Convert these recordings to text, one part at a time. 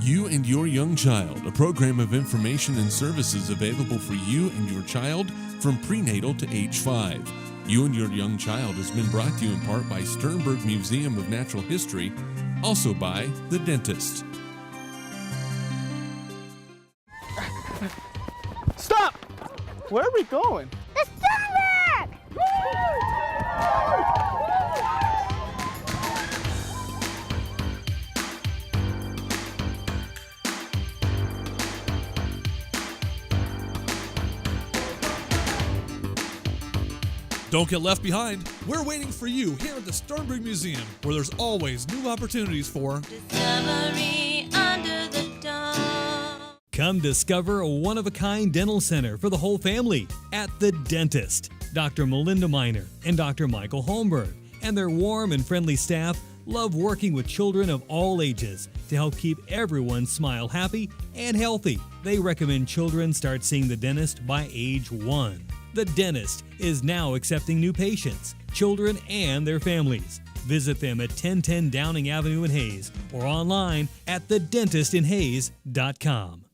You and Your Young Child, a program of information and services available for you and your child from prenatal to age 5. You and Your Young Child has been brought to you in part by Sternberg Museum of Natural History, also by The Dentist. Stop! Where are we going? It's Sternberg! Don't get left behind. We're waiting for you here at the Sternberg Museum, where there's always new opportunities for discovery under the dome. Come discover a one-of-a-kind dental center for the whole family at The Dentist. Dr. Melinda Miner and Dr. Michael Holmberg and their warm and friendly staff love working with children of all ages to help keep everyone smile happy and healthy. They recommend children start seeing the dentist by age 1. The Dentist is now accepting new patients, children, and their families. Visit them at 1010 Downing Avenue in Hayes or online at thedentistinhayes.com.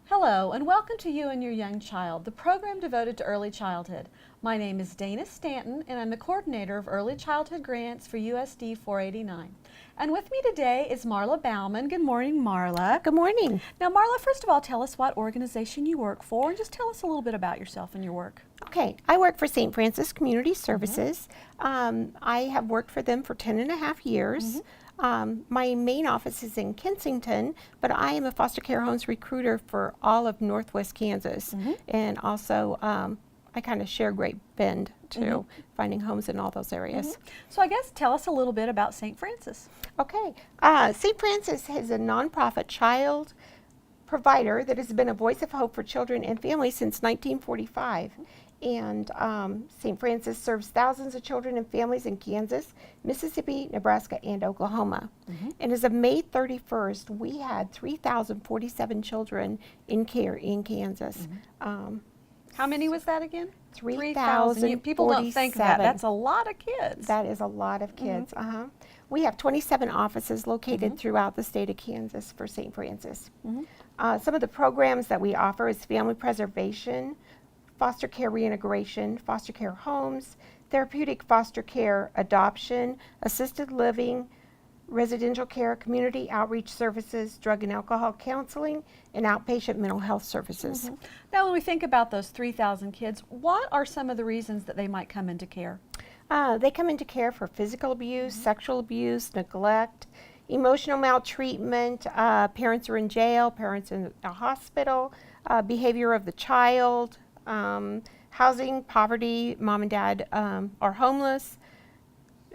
Hello, and welcome to You and Your Young Child, the program devoted to early childhood. My name is Dana Stanton, and I'm the coordinator of early childhood grants for USD 489. And with me today is Marla Baumann. Good morning, Marla. Good morning. Now, Marla, first of all, tell us what organization you work for, and just tell us a little bit about yourself and your work. Okay, I work for St. Francis Community Services. I have worked for them for 10 and a half years. My main office is in Kensington, but I am a foster care homes recruiter for all of Northwest Kansas. And also, I kind of share Great Bend too, finding homes in all those areas. So I guess tell us a little bit about St. Francis. Okay, St. Francis is a nonprofit child provider that has been a voice of hope for children and families since 1945. And St. Francis serves thousands of children and families in Kansas, Mississippi, Nebraska, and Oklahoma. And as of May 31st, we had 3,047 children in care in Kansas. How many was that again? 3,047. People don't think of that. That's a lot of kids. That is a lot of kids. We have 27 offices located throughout the state of Kansas for St. Francis. Some of the programs that we offer is family preservation, foster care reintegration, foster care homes, therapeutic foster care, adoption, assisted living, residential care, community outreach services, drug and alcohol counseling, and outpatient mental health services. Now, when we think about those 3,000 kids, what are some of the reasons that they might come into care? They come into care for physical abuse, sexual abuse, neglect, emotional maltreatment, parents are in jail, parents in a hospital, behavior of the child, housing, poverty, mom and dad are homeless,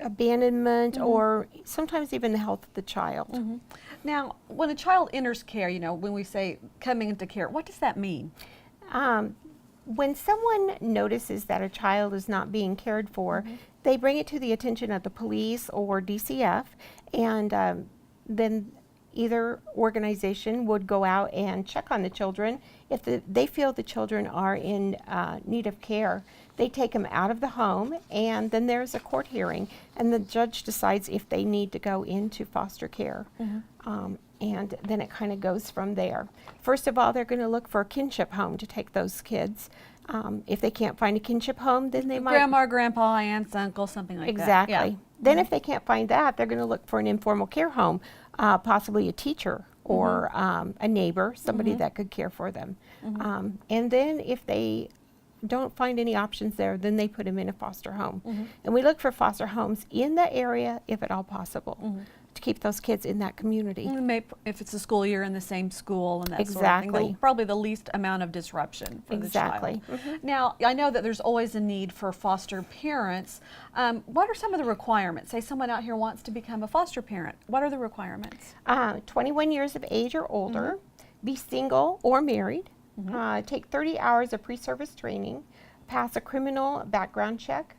abandonment, or sometimes even the health of the child. Now, when a child enters care, you know, when we say coming into care, what does that mean? When someone notices that a child is not being cared for, they bring it to the attention of the police or DCF, and then either organization would go out and check on the children. If they feel the children are in need of care, they take them out of the home, and then there's a court hearing, and the judge decides if they need to go into foster care. And then it kind of goes from there. First of all, they're going to look for a kinship home to take those kids. If they can't find a kinship home, then they might... Grandma, grandpa, aunts, uncles, something like that. Exactly. Then if they can't find that, they're going to look for an informal care home, possibly a teacher or a neighbor, somebody that could care for them. And then if they don't find any options there, then they put them in a foster home. And we look for foster homes in the area if at all possible, to keep those kids in that community. Maybe if it's a school year in the same school and that sort of thing, probably the least amount of disruption for the child. Now, I know that there's always a need for foster parents. What are some of the requirements? Say someone out here wants to become a foster parent. What are the requirements? 21 years of age or older, be single or married, take 30 hours of pre-service training, pass a criminal background check,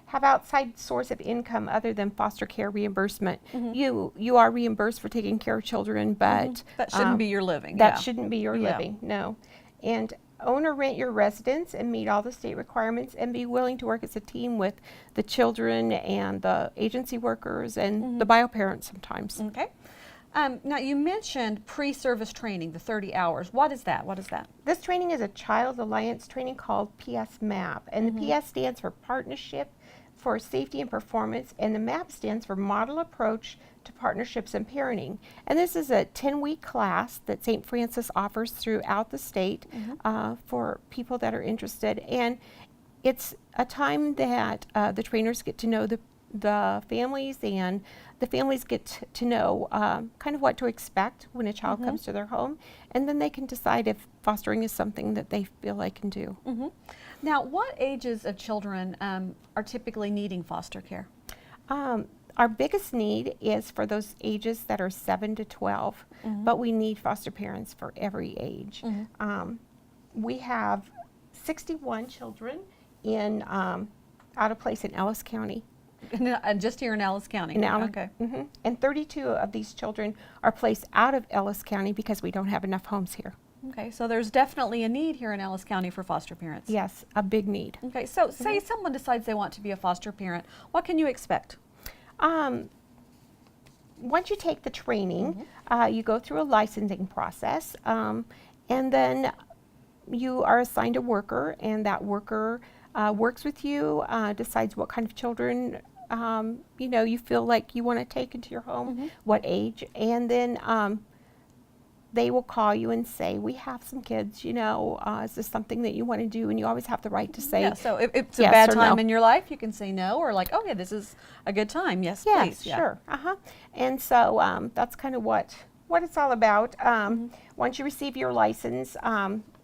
have outside source of income other than foster care reimbursement. You are reimbursed for taking care of children, but that shouldn't be your living. That shouldn't be your living, no. And own or rent your residence and meet all the state requirements, and be willing to work as a team with the children and the agency workers and the bio parents sometimes. Okay. Now, you mentioned pre-service training, the 30 hours. What is that? What is that? This training is a Child Alliance training called PS MAP, and the PS stands for Partnership for Safety and Performance, and the MAP stands for Model Approach to Partnerships and Parenting. And this is a 10-week class that St. Francis offers throughout the state for people that are interested. And it's a time that the trainers get to know the families, and the families get to know kind of what to expect when a child comes to their home, and then they can decide if fostering is something that they feel they can do. Now, what ages of children are typically needing foster care? Our biggest need is for those ages that are 7 to 12, but we need foster parents for every age. We have 61 children in out of place in Ellis County. Just here in Ellis County? Okay. And 32 of these children are placed out of Ellis County because we don't have enough homes here. Okay, so there's definitely a need here in Ellis County for foster parents. Yes, a big need. Okay, so say someone decides they want to be a foster parent, what can you expect? Once you take the training, you go through a licensing process, and then you are assigned a worker, and that worker works with you, decides what kind of children you feel like you want to take into your home, what age, and then they will call you and say, we have some kids, is this something that you want to do? And you always have the right to say, yeah, so if it's a yes bad or time no. in your life, you can say no, or like, oh yeah, this is a good time. Yes, yes, please. Yeah. sure. And so that's kind of what it's all about. Once you receive your license,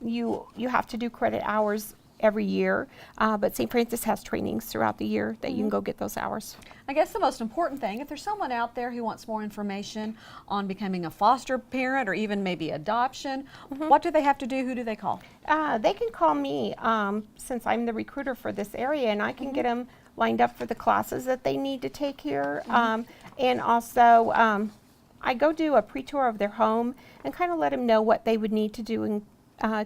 you have to do credit hours every year, but St. Francis has trainings throughout the year that you can go get those hours. I guess the most important thing, if there's someone out there who wants more information on becoming a foster parent or even maybe adoption, what do they have to do? Who do they call? They can call me since I'm the recruiter for this area, and I can get them lined up for the classes that they need to take here. And also, I go do a pre-tour of their home and kind of let them know what they would need to do and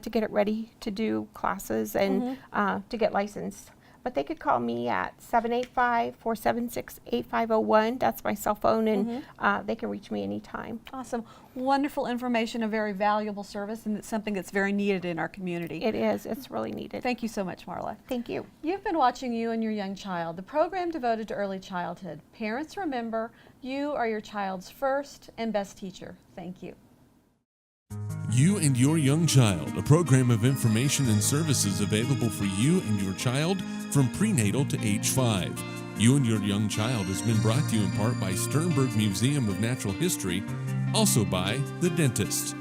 to get it ready to do classes and to get licensed. But they could call me at 785-476-8501. That's my cell phone, and they can reach me anytime. Awesome. Wonderful information, a very valuable service, and it's something that's very needed in our community. It is. It's really needed. Thank you so much, Marla. Thank you. You've been watching You and Your Young Child, the program devoted to early childhood. Parents, remember, you are your child's first and best teacher. Thank you. You and Your Young Child, a program of information and services available for you and your child from prenatal to age 5. You and Your Young Child has been brought to you in part by Sternberg Museum of Natural History, also by The Dentist.